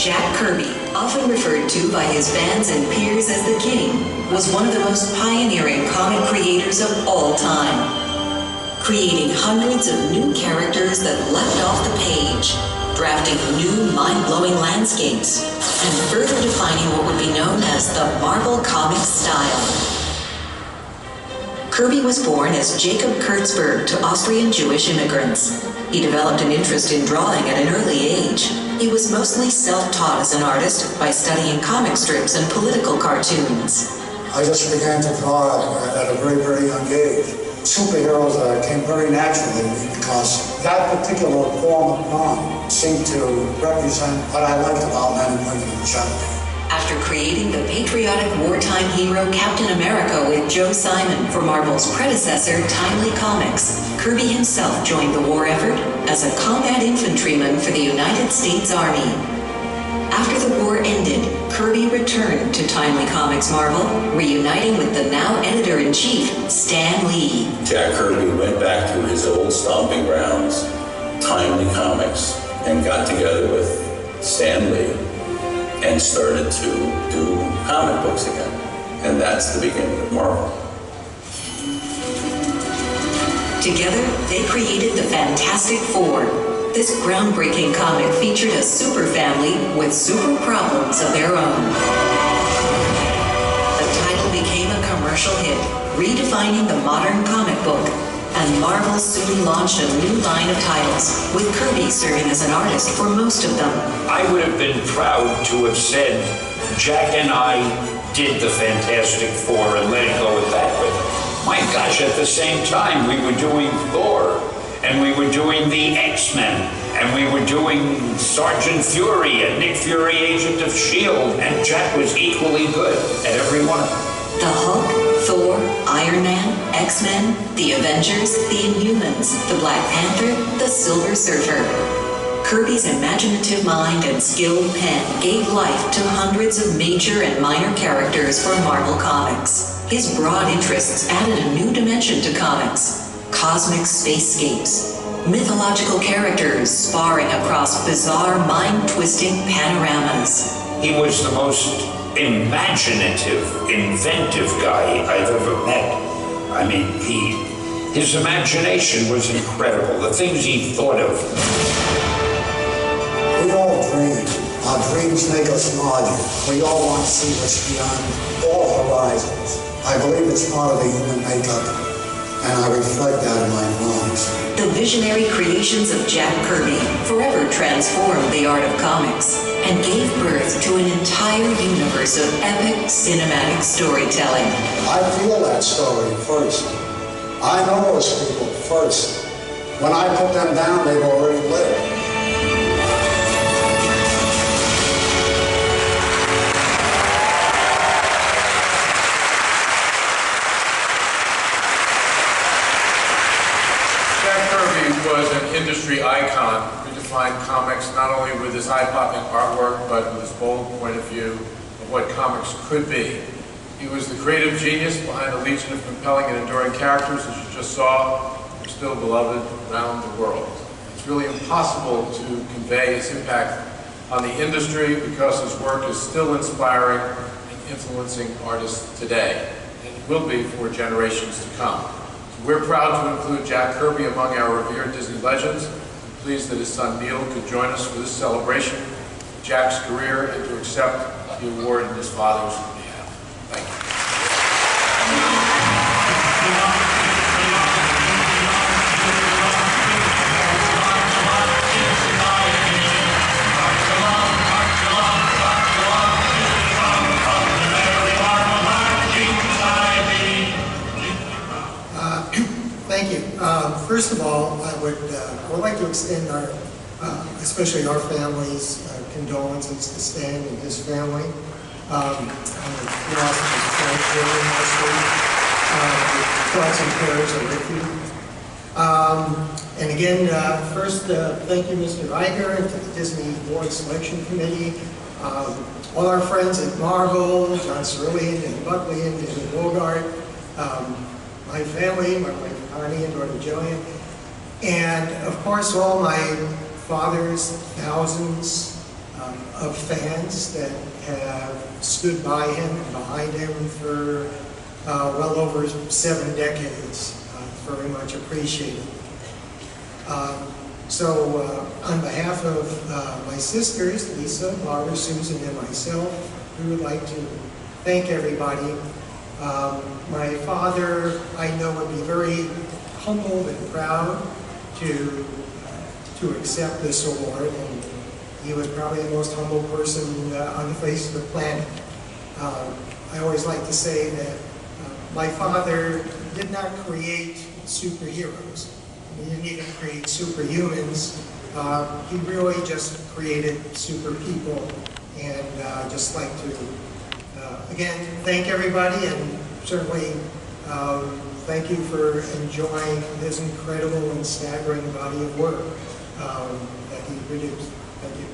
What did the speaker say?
Jack Kirby, often referred to by his fans and peers as the King, was one of the most pioneering comic creators of all time, creating hundreds of new characters that leapt off the page, drafting new mind-blowing landscapes, and further defining what would be known as the Marvel Comics style. Kirby was born as Jacob Kurtzberg to Austrian Jewish immigrants. He developed an interest in drawing at an early age. He was mostly self-taught as an artist by studying comic strips and political cartoons. I just began to draw at a very, very young age. Superheroes came very naturally to me because that particular form of drawing seemed to represent what I liked about men and women in general. After creating the patriotic wartime hero Captain America with Joe Simon for Marvel's predecessor, Timely Comics, Kirby himself joined the war effort as a combat infantryman for the United States Army. After the war ended, Kirby returned to Timely Comics Marvel, reuniting with the now editor-in-chief, Stan Lee. Jack Kirby went back to his old stomping grounds, Timely Comics, and got together with Stan Lee and started to do comic books again. And that's the beginning of Marvel. Together, they created the Fantastic Four. This groundbreaking comic featured a super family with super problems of their own. The title became a commercial hit, redefining the modern comic book, and Marvel soon launched a new line of titles, with Kirby serving as an artist for most of them. I would have been proud to have said, Jack and I did the Fantastic Four and let it go at that, but my gosh, at the same time, we were doing Thor, and we were doing the X-Men, and we were doing Sergeant Fury and Nick Fury, Agent of S.H.I.E.L.D., and Jack was equally good at every one of them. The Hulk, Thor, Iron Man, X-Men, the Avengers, the Inhumans, the Black Panther, the Silver Surfer. Kirby's imaginative mind and skilled pen gave life to hundreds of major and minor characters for Marvel Comics. His broad interests added a new dimension to comics: cosmic spacescapes, mythological characters sparring across bizarre, mind-twisting panoramas. He was the most imaginative, inventive guy I've ever met. I mean, his imagination was incredible. The things he thought of. We all dream. Our dreams make us larger. We all want to see what's beyond all horizons. I believe it's part of the human makeup, and I reflect that in my drawings. The visionary creations of Jack Kirby forever transformed the art of comics and gave birth to an entire universe of epic cinematic storytelling. I feel that story first. I know those people first. When I put them down, they've already lived. Was an industry icon, redefined comics not only with his eye-popping artwork, but with his bold point of view of what comics could be. He was the creative genius behind a legion of compelling and enduring characters, as you just saw, who are still beloved around the world. It's really impossible to convey his impact on the industry because his work is still inspiring and influencing artists today, and it will be for generations to come. We're proud to include Jack Kirby among our revered Disney legends. I'm pleased that his son Neil could join us for this celebration of Jack's career and to accept the award in his father's behalf. Thank you. Thank you. First of all, I would like to extend our, especially our family's condolences to Stan and his family. On the loss of his friend earlier last week. Thoughts and prayers are with you. And again, first, thank you, Mr. Iger, and to the Disney Board Selection Committee. All our friends at Marvel, John Cerulean and Buckley and David Bogart. My family, my wife Connie and daughter Jillian, and of course all my father's thousands, of fans that have stood by him and behind him for well over 7 decades. Very much appreciated. On behalf of my sisters, Lisa, Barbara, Susan, and myself, we would like to thank everybody. My father, I know, would be very humbled and proud to accept this award, and he was probably the most humble person on the face of the planet. I always like to say that my father did not create superheroes. He didn't even create superhumans. He really just created super people, and just like to again thank everybody, and certainly thank you for enjoying his incredible and staggering body of work that he produced. Thank you.